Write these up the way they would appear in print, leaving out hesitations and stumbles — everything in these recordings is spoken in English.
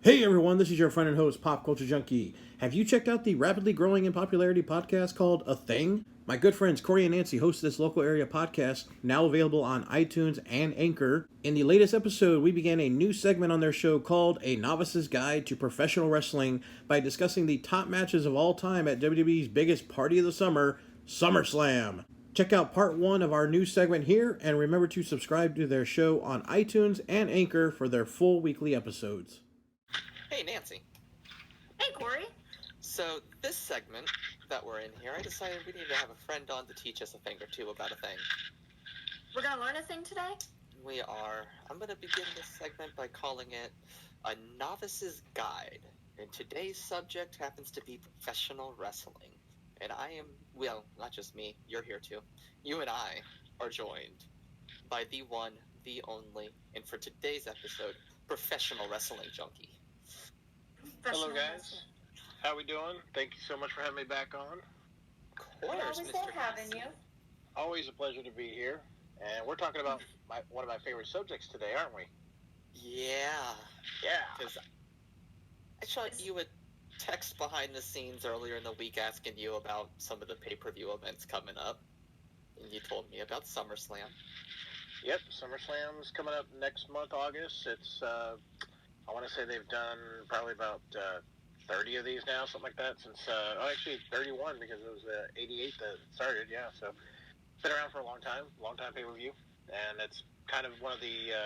Hey everyone, this is your friend and host, Pop Culture Junkie. Have you checked out the rapidly growing in popularity podcast called A Thing? My good friends Corey and Nancy host this local area podcast, now available on iTunes and Anchor. In the latest episode, we began a new segment on their show called A Novice's Guide to Professional Wrestling by discussing the top matches of all time at WWE's biggest party of the summer, SummerSlam. Check out part 1 of our new segment here, and remember to subscribe to their show on iTunes and Anchor for their full weekly episodes. Hey, Nancy. Hey, Corey. So, this segment that we're in here, I decided we need to have a friend on to teach us a thing or two about a thing. We're going to learn a thing today? We are. I'm going to begin this segment by calling it A Novice's Guide. And today's subject happens to be professional wrestling. And I am, well, not just me, you're here too. You and I are joined by the one, the only, and for today's episode, Professional Wrestling Junkie. Hello, guys. How we doing? Thank you so much for having me back on. Of course, always Mr. love having you. Always a pleasure to be here. And we're talking about one of my favorite subjects today, aren't we? Yeah. Yeah. Because I shot you a text behind the scenes earlier in the week asking you about some of the pay-per-view events coming up. And you told me about SummerSlam. Yep, SummerSlam's coming up next month, August. It's, I want to say they've done probably about 30 of these now, something like that, since, actually 31 because it was 88 that started, yeah. So it's been around for a long time pay-per-view. And it's kind of one of the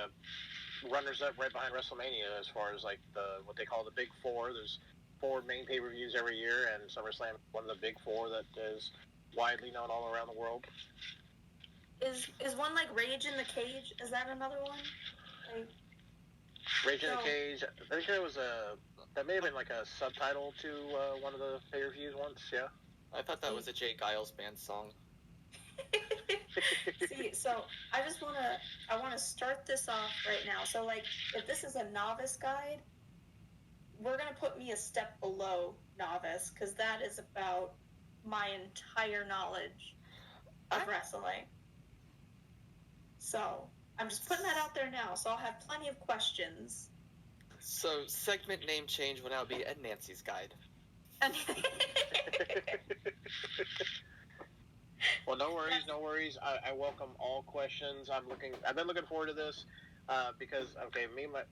runners-up right behind WrestleMania as far as like what they call the Big Four. There's 4 main pay-per-views every year, and SummerSlam is one of the Big Four that is widely known all around the world. Is one like Rage in the Cage? Is that another one? Like, Rage in the Cage. I think there was that may have been like a subtitle to one of the pay-per-views once. Yeah. I thought that was a Jay Giles band song. See, so I wanna start this off right now. So like, if this is a novice guide, we're gonna put me a step below novice because that is about my entire knowledge of wrestling. So I'm just putting that out there now. So I'll have plenty of questions. So segment name change will now be a Nancy's Guide. Well, no worries. I welcome all questions. I've been looking forward to this because,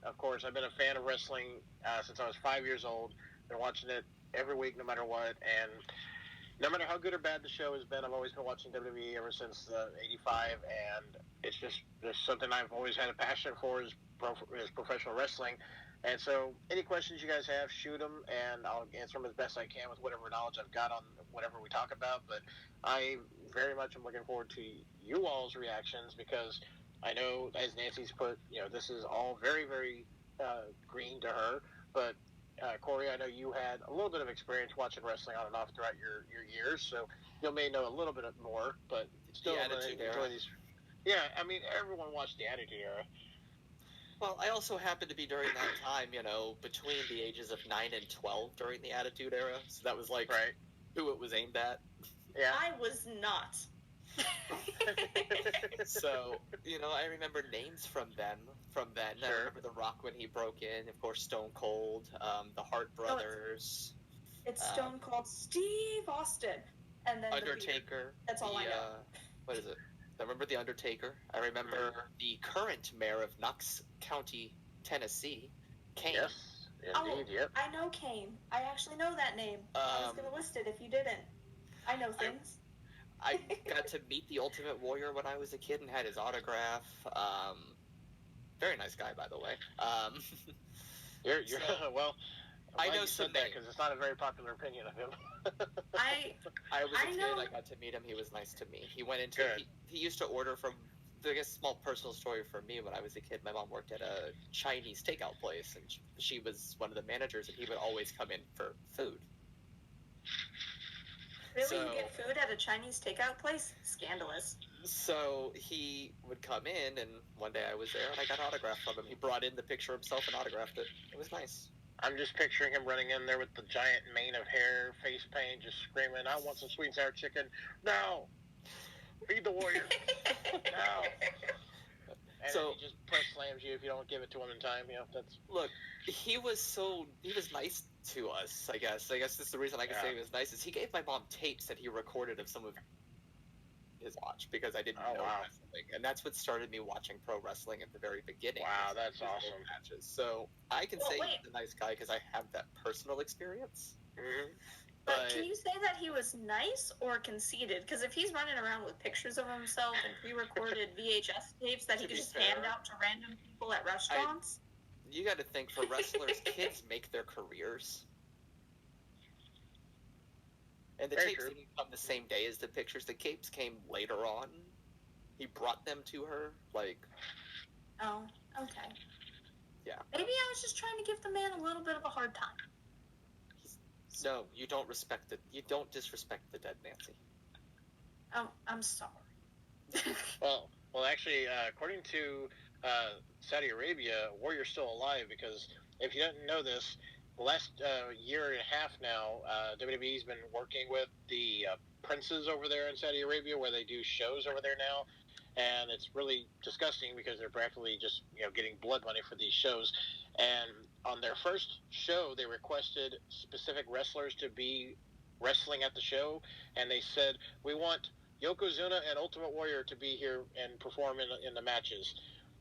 of course, I've been a fan of wrestling since I was 5 years old. Been watching it every week, no matter what, and no matter how good or bad the show has been, I've always been watching WWE ever since '85, and it's just something I've always had a passion for is professional wrestling. And so any questions you guys have, shoot them, and I'll answer them as best I can with whatever knowledge I've got on whatever we talk about. But I very much am looking forward to you all's reactions because I know, as Nancy's put, this is all very, very green to her. But Corey, I know you had a little bit of experience watching wrestling on and off throughout your years, so you may know a little bit more, but still enjoy these. Yeah, I mean, everyone watched the Attitude Era. Well, I also happened to be during that time, between the ages of 9 and 12 during the Attitude Era, so that was like who it was aimed at. Yeah. I was not. So, I remember names from then. Sure. I remember The Rock when he broke in, of course, Stone Cold, the Hart Brothers. It's Stone Cold Steve Austin. And then Undertaker. That's all I know. What is it? I remember The Undertaker. I remember the current mayor of Knox County, Tennessee, Kane. Yes, indeed, yep. I know Kane. I actually know that name. I was going to list it if you didn't. I know things. I got to meet the Ultimate Warrior when I was a kid and had his autograph. Very nice guy, by the way. You're well. I know some names because it's not a very popular opinion of him. I was a kid. I got to meet him. He was nice to me. He went into. He used to order from. I guess small personal story for me. When I was a kid, my mom worked at a Chinese takeout place, and she was one of the managers, and he would always come in for food. Really? You get food at a Chinese takeout place? Scandalous. So he would come in, and one day I was there, and I got an autograph from him. He brought in the picture himself and autographed it. It was nice. I'm just picturing him running in there with the giant mane of hair, face paint, just screaming, "I want some sweet and sour chicken. No! Feed the warrior. No!" And So he just press slams you if you don't give it to him in time. That's look, he was nice to us. I guess that's the reason I can say he was nice is he gave my mom tapes that he recorded of some of his watch because I didn't know wrestling, and that's what started me watching pro wrestling at the very beginning. Wow, that's awesome. Matches. So I can say he's a nice guy because I have that personal experience. Mm-hmm. But can you say that he was nice or conceited? Because if he's running around with pictures of himself and pre-recorded VHS tapes that he could just hand out to random people at restaurants, you got to think for wrestlers, kids make their careers. And the tapes didn't come the same day as the pictures. The tapes came later on. He brought them to her, like. Oh, okay. Yeah. Maybe I was just trying to give the man a little bit of a hard time. No, you don't respect it. You don't disrespect the dead, Nancy. Oh, I'm sorry. well, actually, according to Saudi Arabia, Warrior's still alive because if you didn't know this, the last year and a half now, WWE's been working with the princes over there in Saudi Arabia where they do shows over there now. And it's really disgusting because they're practically just, getting blood money for these shows. And on their first show, they requested specific wrestlers to be wrestling at the show. And they said, we want Yokozuna and Ultimate Warrior to be here and perform in the matches.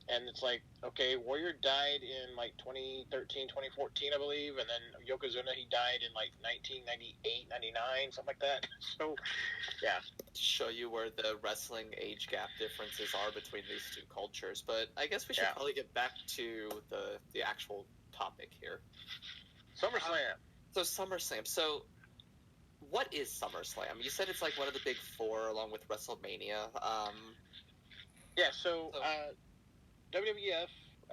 And it's like, okay, Warrior died in like 2013, 2014, I believe. And then Yokozuna, he died in like 1998, 99, something like that. So, yeah. To show you where the wrestling age gap differences are between these two cultures. But I guess we should probably get back to the actual topic here. SummerSlam. SummerSlam. So what is SummerSlam? You said it's like one of the big four along with WrestleMania. So WWF,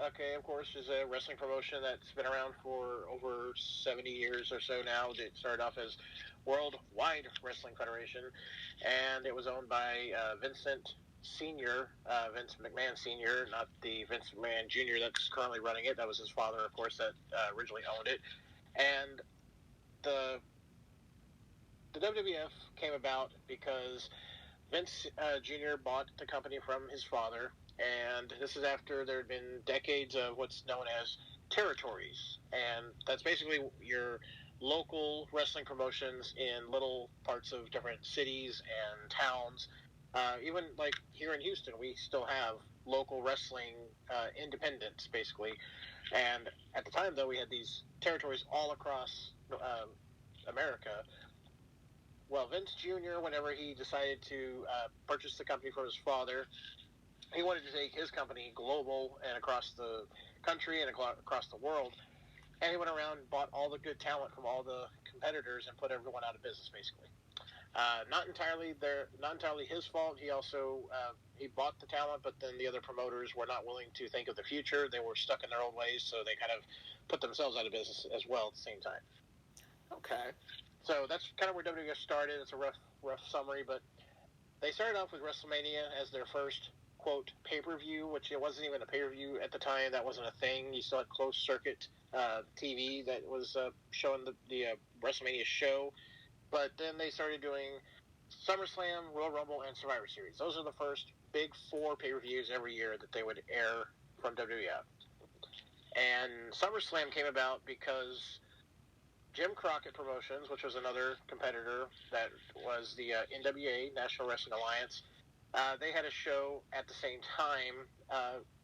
okay, of course, is a wrestling promotion that's been around for over 70 years or so now. It started off as Worldwide Wrestling Federation, and it was owned by Vincent Sr., Vince McMahon Sr., not the Vince McMahon Jr. that's currently running it. That was his father, of course, that originally owned it. And the WWF came about because Vince Jr. bought the company from his father, and this is after there had been decades of what's known as territories. And that's basically your local wrestling promotions in little parts of different cities and towns. Even like here in Houston, we still have local wrestling independents, basically. And at the time, though, we had these territories all across America. Well, Vince Jr., whenever he decided to purchase the company from his father, he wanted to take his company global and across the country and across the world. And he went around and bought all the good talent from all the competitors and put everyone out of business, basically. Not entirely his fault. He also he bought the talent, but then the other promoters were not willing to think of the future. They were stuck in their old ways, so they kind of put themselves out of business as well at the same time. Okay. So that's kind of where WWF started. It's a rough summary, but they started off with WrestleMania as their first, quote, pay-per-view, which it wasn't even a pay-per-view at the time. That wasn't a thing. You still had closed-circuit TV that was showing the WrestleMania show. But then they started doing SummerSlam, Royal Rumble, and Survivor Series. Those are the first big four pay-per-views every year that they would air from WWF. And SummerSlam came about because Jim Crockett Promotions, which was another competitor that was the NWA, National Wrestling Alliance, they had a show at the same time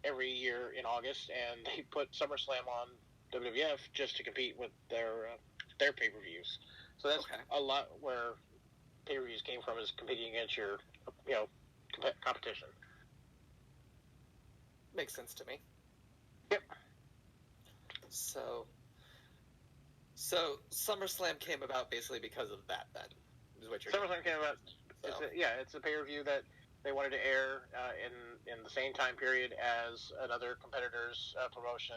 every year in August, and they put SummerSlam on WWF just to compete with their pay-per-views. So that's a lot where pay-per-views came from, is competing against your competition. Makes sense to me. Yep. So SummerSlam came about basically because of that, then, is what you're saying. SummerSlam came about, it's a pay-per-view that they wanted to air in the same time period as another competitor's promotion,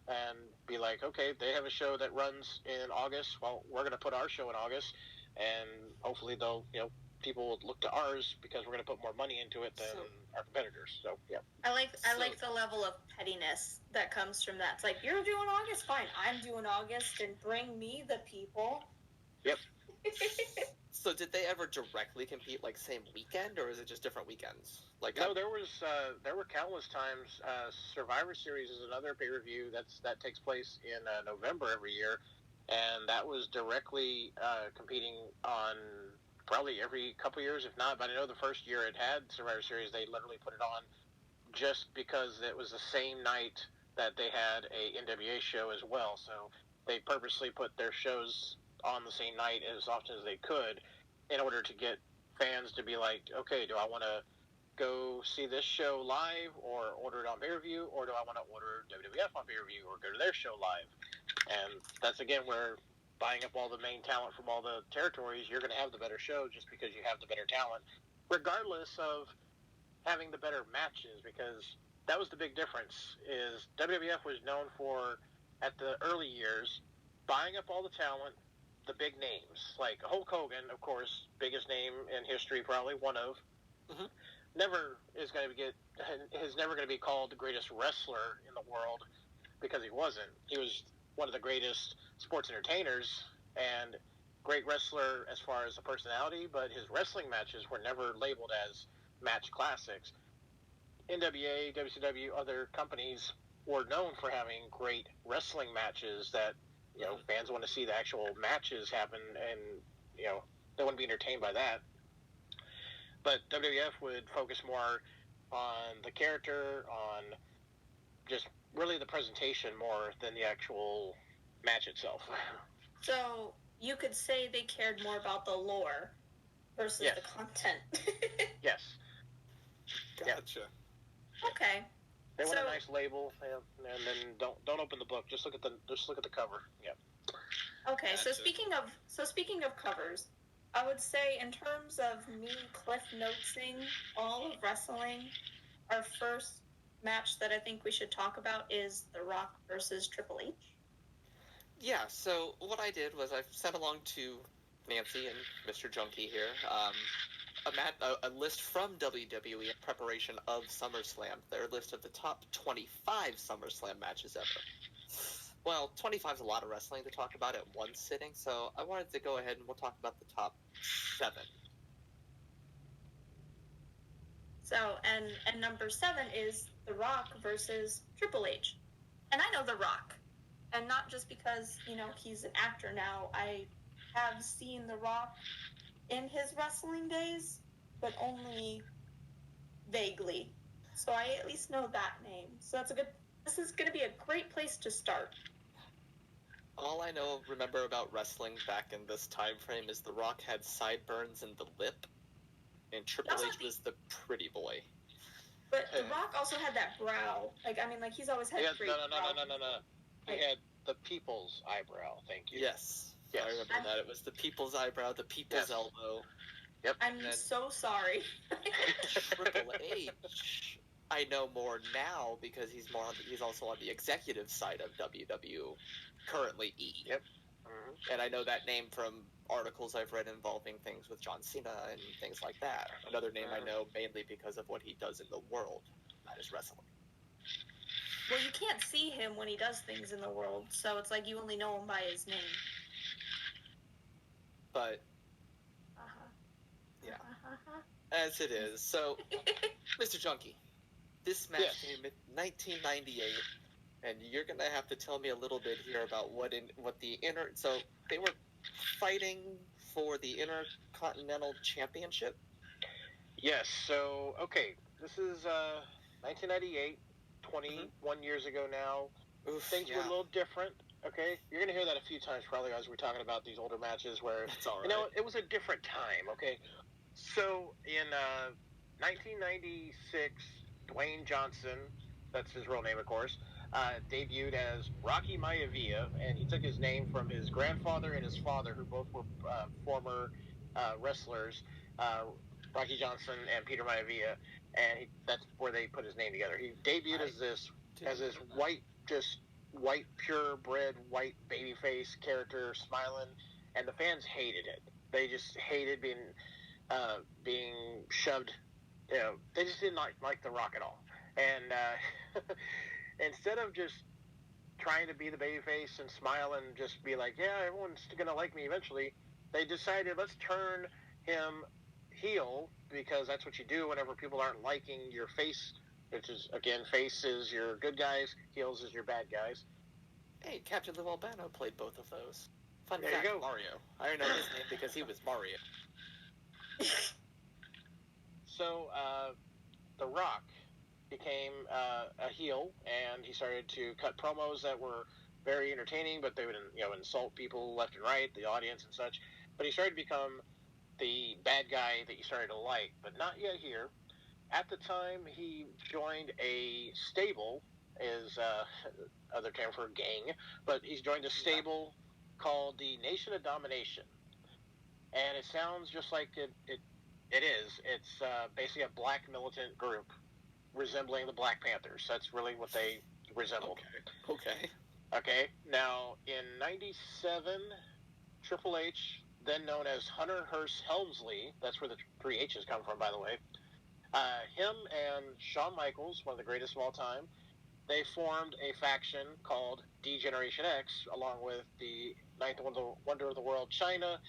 and be like, okay, they have a show that runs in August, well, we're going to put our show in August, and hopefully they'll, people will look to ours because we're going to put more money into it than our competitors. So, yeah. I like the level of pettiness that comes from that. It's like, you're doing August? Fine, I'm doing August, and bring me the people. Yep. So did they ever directly compete like same weekend, or is it just different weekends? Like No, there were countless times. Survivor Series is another pay-per-view that takes place in November every year, and that was directly competing on probably every couple years, if not. But I know the first year it had Survivor Series, they literally put it on just because it was the same night that they had a NWA show as well. So they purposely put their shows on the same night as often as they could in order to get fans to be like, okay, do I want to go see this show live or order it on pay-per-view, or do I want to order WWF on pay-per-view or go to their show live? And that's, again, where buying up all the main talent from all the territories, you're going to have the better show just because you have the better talent, regardless of having the better matches, because that was the big difference. Is WWF was known for, at the early years, buying up all the talent, the big names, like Hulk Hogan, of course, biggest name in history, probably one of. Mhm. Never is going to is never going to be called the greatest wrestler in the world, because he wasn't. He was one of the greatest sports entertainers and great wrestler as far as a personality, but his wrestling matches were never labeled as match classics. NWA, WCW, other companies were known for having great wrestling matches that, fans want to see the actual matches happen, and, they want to be entertained by that. But WWF would focus more on the character, on just really the presentation more than the actual match itself. So you could say they cared more about the lore versus Yes. the content. Yes. Gotcha. Okay. They want a nice label, and then don't open the book. Just look at the cover. Yeah. Okay. Gotcha. So speaking of covers, I would say in terms of me cliff notesing all of wrestling, our first match that I think we should talk about is The Rock versus Triple H. Yeah, so what I did was I sent along to Nancy and Mr. Junkie here a list from WWE in preparation of SummerSlam, their list of the top 25 SummerSlam matches ever. Well, 25 is a lot of wrestling to talk about at one sitting, so I wanted to go ahead and we'll talk about the top 7. So, and number 7 is The Rock versus Triple H. And I know The Rock. And not just because, he's an actor now. I have seen The Rock in his wrestling days, but only vaguely. So I at least know that name. So this is going to be a great place to start. All I remember about wrestling back in this time frame is The Rock had sideburns in the lip, and Triple H was the pretty boy. But The Rock also had that brow. He's always had great brow. No. He had the people's eyebrow, thank you. Yes. I remember that. It was the people's eyebrow, the people's elbow. Yep. I'm so sorry. Triple H, I know more now because he's also on the executive side of WWE, currently E. Yep. Mm-hmm. And I know that name from articles I've read involving things with John Cena and things like that. Another name I know mainly because of what he does in the world, not his wrestling. Well, you can't see him when he does things in the world, so it's like you only know him by his name. But, yeah, as it is. So, Mr. Junkie, this match came in 1998, and you're going to have to tell me a little bit here about so they were fighting for the Intercontinental Championship? Yes, so, okay, this is 1998, 21 years ago now. Oof, Things were a little different, okay? You're going to hear that a few times probably as we're talking about these older matches where, it's all right. It was a different time, okay? So, in 1996, Dwayne Johnson, that's his real name, of course, debuted as Rocky Maivia, and he took his name from his grandfather and his father, who both were former wrestlers, Rocky Johnson and Peter Maivia, and that's where they put his name together. He debuted as this white, purebred, white babyface character, smiling, and the fans hated it. They just hated being shoved. They just didn't like The Rock at all. And instead of just trying to be the babyface and smile and just be like, yeah, everyone's gonna like me eventually, they decided, let's turn him heel, because that's what you do whenever people aren't liking your face, which is, again, face is your good guys, heels is your bad guys. Hey, Captain Lou Albano played both of those. Fun There fact, you go. Mario. I know his name because he was Mario. So, The Rock became a heel, and he started to cut promos that were very entertaining, but they would, insult people left and right, the audience and such. But he started to become the bad guy that you started to like, but not yet here. At the time, he joined a stable, is other term for gang, but he's joined a stable called the Nation of Domination. And it sounds just like it is. It's basically a black militant group resembling the Black Panthers. That's really what they resembled. Okay. Now, in 97, Triple H, then known as Hunter Hearst Helmsley, that's where the 3 H's come from, by the way, him and Shawn Michaels, one of the greatest of all time, they formed a faction called D-Generation X, along with the Ninth Wonder of the World, China,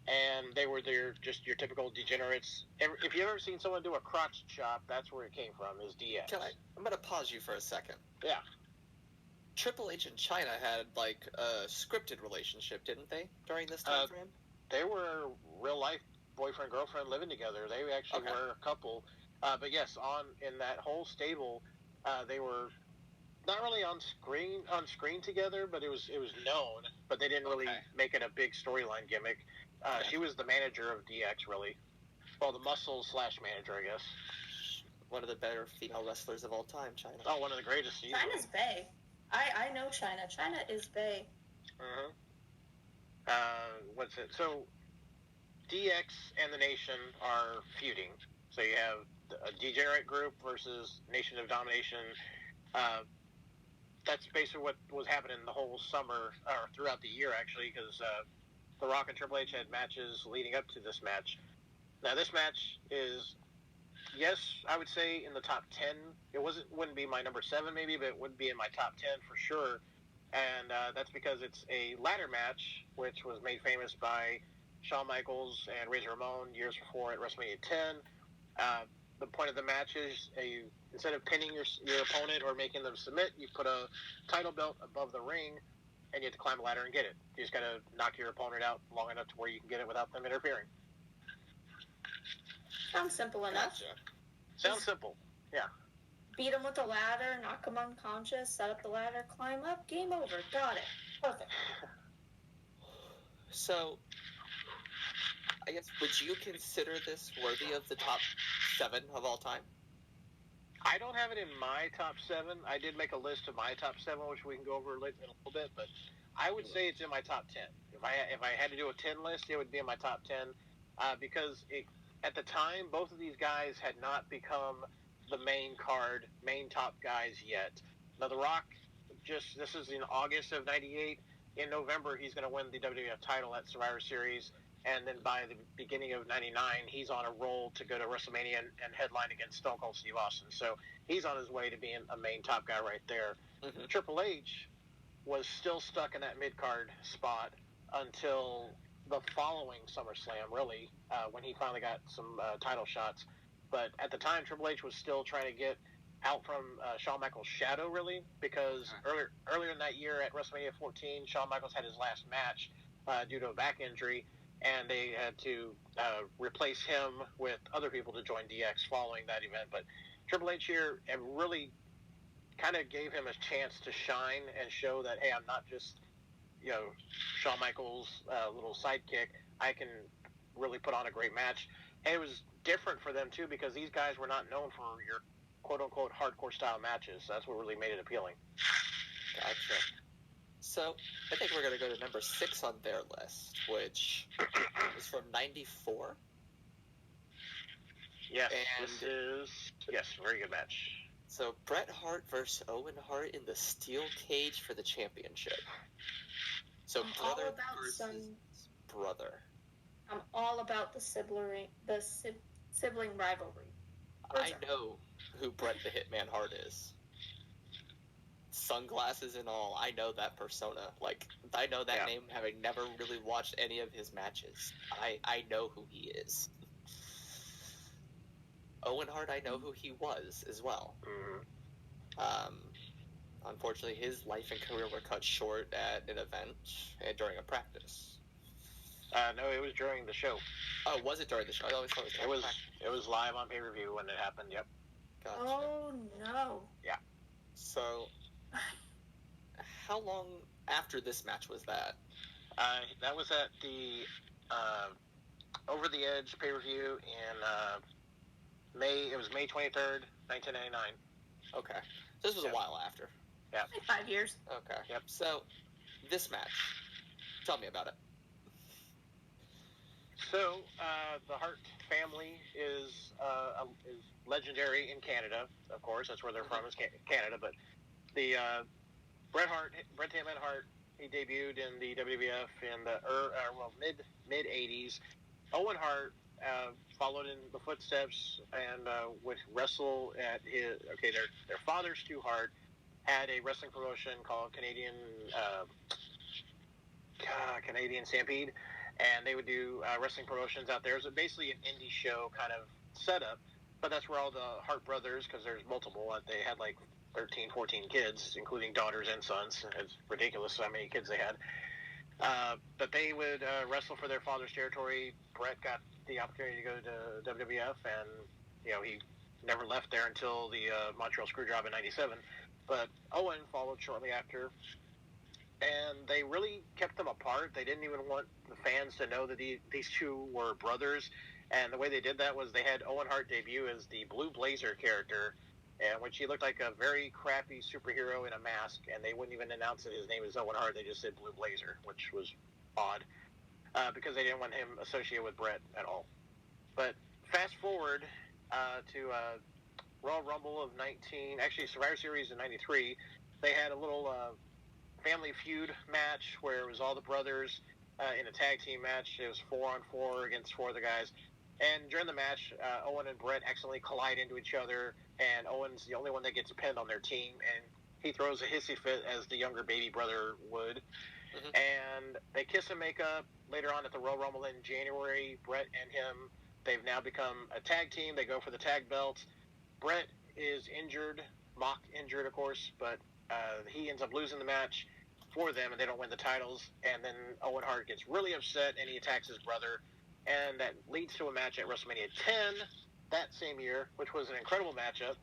and they were just your typical degenerates. If you've ever seen someone do a crotch chop, that's where it came from, is DX. I'm going to pause you for a second. Yeah. Triple H and China had, like, a scripted relationship, didn't they, during this time frame? They were real-life boyfriend-girlfriend living together. They actually were a couple. But yes, in that whole stable, they were not really on screen together, but it was known. But they didn't really make it a big storyline gimmick. She was the manager of DX, really. Well, the muscle/manager, I guess. One of the better female wrestlers of all time, China. Oh, one of the greatest. China's bae. I know China. China is bae. What's it? So, DX and the Nation are feuding. So you have a degenerate group versus Nation of Domination. That's basically what was happening the whole summer, or throughout the year, actually, because The Rock and Triple H had matches leading up to this match. Now, this match is, yes, I would say in the top 10. It wouldn't be my number 7, maybe, but it would be in my top 10 for sure. And that's because it's a ladder match, which was made famous by Shawn Michaels and Razor Ramon years before at WrestleMania 10. The point of the match is instead of pinning your opponent or making them submit, you put a title belt above the ring, and you have to climb a ladder and get it. You just got to knock your opponent out long enough to where you can get it without them interfering. Sounds simple enough. Gotcha. Sounds simple, yeah. Beat them with a ladder, knock them unconscious, set up the ladder, climb up, game over. Got it. Perfect. So, I guess, would you consider this worthy of the top 7 of all time? I don't have it in my top 7. I did make a list of my top 7, which we can go over in a little bit, but I would say it's in my top 10. If I had to do a 10 list, it would be in my top 10, because at the time, both of these guys had not become the main top guys yet. Now, The Rock, this is in August of 98. In November, he's going to win the WWF title at Survivor Series. And then by the beginning of 99, he's on a roll to go to WrestleMania and headline against Stone Cold Steve Austin. So he's on his way to being a main top guy right there. Mm-hmm. Triple H was still stuck in that mid-card spot until the following SummerSlam, really, when he finally got some title shots. But at the time, Triple H was still trying to get out from Shawn Michaels' shadow, really, because earlier in that year at WrestleMania 14, Shawn Michaels had his last match due to a back injury, and they had to replace him with other people to join DX following that event. But Triple H here really kind of gave him a chance to shine and show that, hey, I'm not just, Shawn Michaels' little sidekick. I can really put on a great match. And it was different for them, too, because these guys were not known for your quote-unquote hardcore-style matches. So that's what really made it appealing. Gotcha. So, I think we're going to go to number 6 on their list, which is from 94. Yes, and this is, very good match. So, Bret Hart versus Owen Hart in the steel cage for the championship. So, brother versus brother. I'm all about the sibling rivalry. I know who Bret the Hitman Hart is. sunglasses and all, I know that persona. Like, I know that name, having never really watched any of his matches. I know who he is. Owen Hart, I know who he was as well. Unfortunately, his life and career were cut short at an event and during a practice. No, it was during the show. Oh, was it during the show? I always thought it was during practice. It was live on pay-per-view when it happened, yep. Gotcha. Oh, no. Yeah. So, how long after this match was that? That was at the Over the Edge pay-per-view in May. It was May 23rd, 1999. Okay. So this was a while after. Yeah. Like 5 years. Okay. Yep. So, this match, tell me about it. So, the Hart family is legendary in Canada, of course. That's where they're from, is Canada. But the Bret the Hitman Hart, he debuted in the WWF in the mid 80s. Owen Hart followed in the footsteps and would wrestle at their father, Stu Hart, had a wrestling promotion called Canadian Stampede, and they would do wrestling promotions out there. It was basically an indie show kind of setup, but that's where all the Hart brothers, because there's multiple, they had like 13, 14 kids, including daughters and sons. It's ridiculous how many kids they had. But they would wrestle for their father's territory. Bret got the opportunity to go to WWF, and he never left there until the Montreal Screwjob in '97. But Owen followed shortly after, and they really kept them apart. They didn't even want the fans to know that these two were brothers. And the way they did that was they had Owen Hart debut as the Blue Blazer character, and which he looked like a very crappy superhero in a mask, and they wouldn't even announce that his name is Owen Hart. They just said Blue Blazer, which was odd, because they didn't want him associated with Bret at all. But fast forward to Royal Rumble of Survivor Series in '93, they had a little family feud match where it was all the brothers in a tag team match. It was 4-on-4 against 4 of the guys. And during the match, Owen and Bret accidentally collide into each other, and Owen's the only one that gets pinned on their team, and he throws a hissy fit as the younger baby brother would. Mm-hmm. And they kiss and make up later on at the Royal Rumble in January. Bret and him, they've now become a tag team. They go for the tag belts. Bret is injured, mocked injured, of course, but he ends up losing the match for them, and they don't win the titles. And then Owen Hart gets really upset, and he attacks his brother. And that leads to a match at WrestleMania 10 that same year, which was an incredible matchup.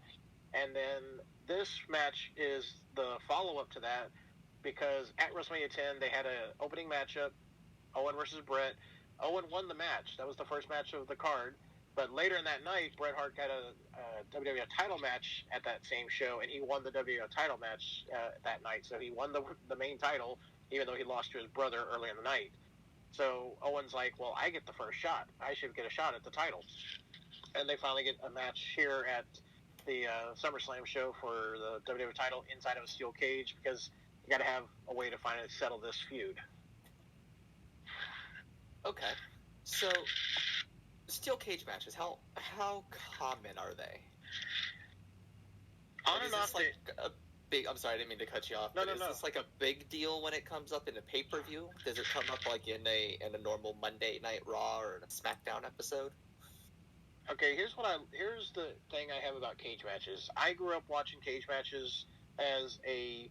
And then this match is the follow-up to that, because at WrestleMania 10, they had an opening matchup, Owen versus Bret. Owen won the match. That was the first match of the card. But later in that night, Bret Hart got a WWF title match at that same show, and he won the WWF title match that night. So he won the main title, even though he lost to his brother early in the night. So Owen's like, well, I get the first shot. I should get a shot at the title. And they finally get a match here at the SummerSlam show for the WWF title inside of a steel cage, because you got to have a way to finally settle this feud. Okay. So, steel cage matches, how common are they? On and off, I'm sorry, I didn't mean to cut you off. Is this like a big deal when it comes up in a pay-per-view? Does it come up like in a normal Monday Night Raw or a SmackDown episode? Okay, here's the thing I have about cage matches. I grew up watching cage matches as a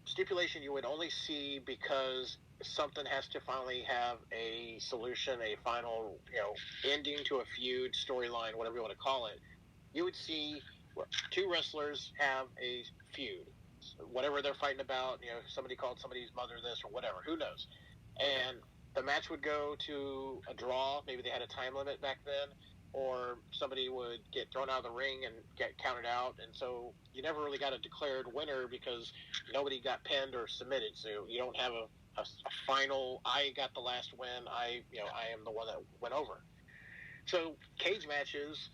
stipulation you would only see because something has to finally have a solution, a final, ending to a feud, storyline, whatever you want to call it. You would see two wrestlers have a feud, whatever they're fighting about. Somebody called somebody's mother this or whatever, who knows. And the match would go to a draw. Maybe they had a time limit back then, or somebody would get thrown out of the ring and get counted out. And so you never really got a declared winner because nobody got pinned or submitted. So you don't have a final, I got the last win, I am the one that went over. So cage matches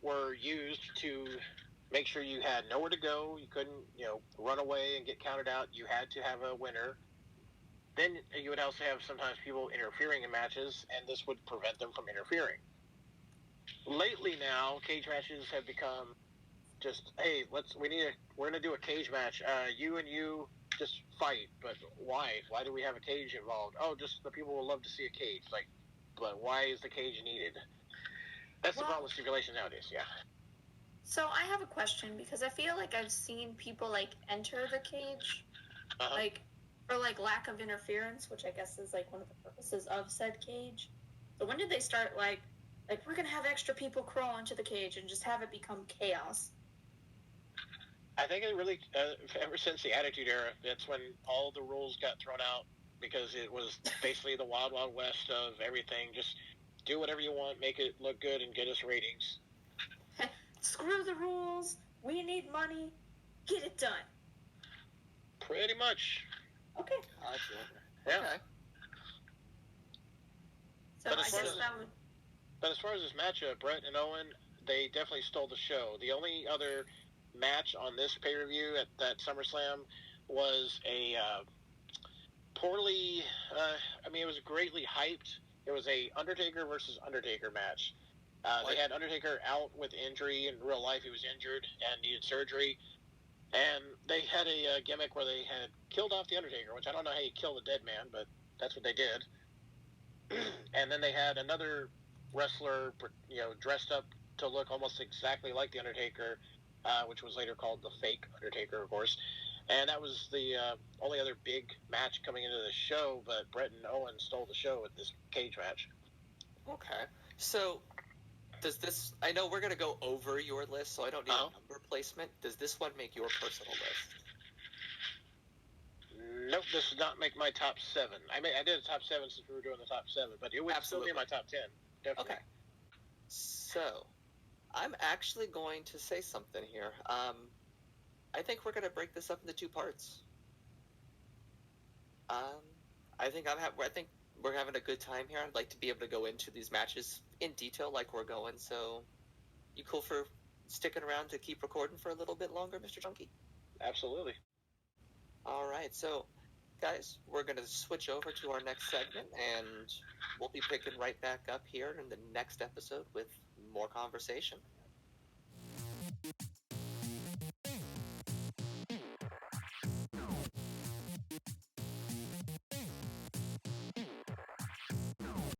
were used to make sure you had nowhere to go. You couldn't, run away and get counted out. You had to have a winner. Then you would also have sometimes people interfering in matches, and this would prevent them from interfering. Lately now, cage matches have become just, hey, we're gonna do a cage match. You and you just fight, but why? Why do we have a cage involved? Oh, just the people will love to see a cage. Like, but why is the cage needed? That's the problem with stipulation nowadays. Yeah. So I have a question because I feel like I've seen people like enter the cage, like for like lack of interference, which I guess is like one of the purposes of said cage. So when did they start like we're gonna have extra people crawl into the cage and just have it become chaos? I think it really, ever since the Attitude Era, that's when all the rules got thrown out because it was basically the wild, wild west of everything. Just do whatever you want, make it look good, and get us ratings. Screw the rules. We need money. Get it done. Pretty much. Okay. Gotcha. Yeah. Okay. So I guess that would. But as far as this matchup, Brett and Owen, they definitely stole the show. The only other match on this pay-per-view at that SummerSlam was a poorly, it was greatly hyped. It was a Undertaker versus Undertaker match. They had Undertaker out with injury. In real life, he was injured and needed surgery. And they had a gimmick where they had killed off the Undertaker, which I don't know how you kill a dead man, but that's what they did. And then they had another wrestler, dressed up to look almost exactly like the Undertaker, which was later called the fake Undertaker, of course. And that was the only other big match coming into the show, but Brett and Owen stole the show with this cage match. Okay. So, does this... I know we're going to go over your list, so I don't need a number placement. Does this one make your personal list? Nope, this does not make my top 7. I did a top 7 since we were doing the top 7, but it would still be in my top 10. Definitely. Okay. So, I'm actually going to say something here. I think we're going to break this up into 2 parts. I think we're having a good time here. I'd like to be able to go into these matches in detail like we're going. So, you cool for sticking around to keep recording for a little bit longer, Mr. Junkie? Absolutely. All right. So, guys, we're going to switch over to our next segment, and we'll be picking right back up here in the next episode with more conversation.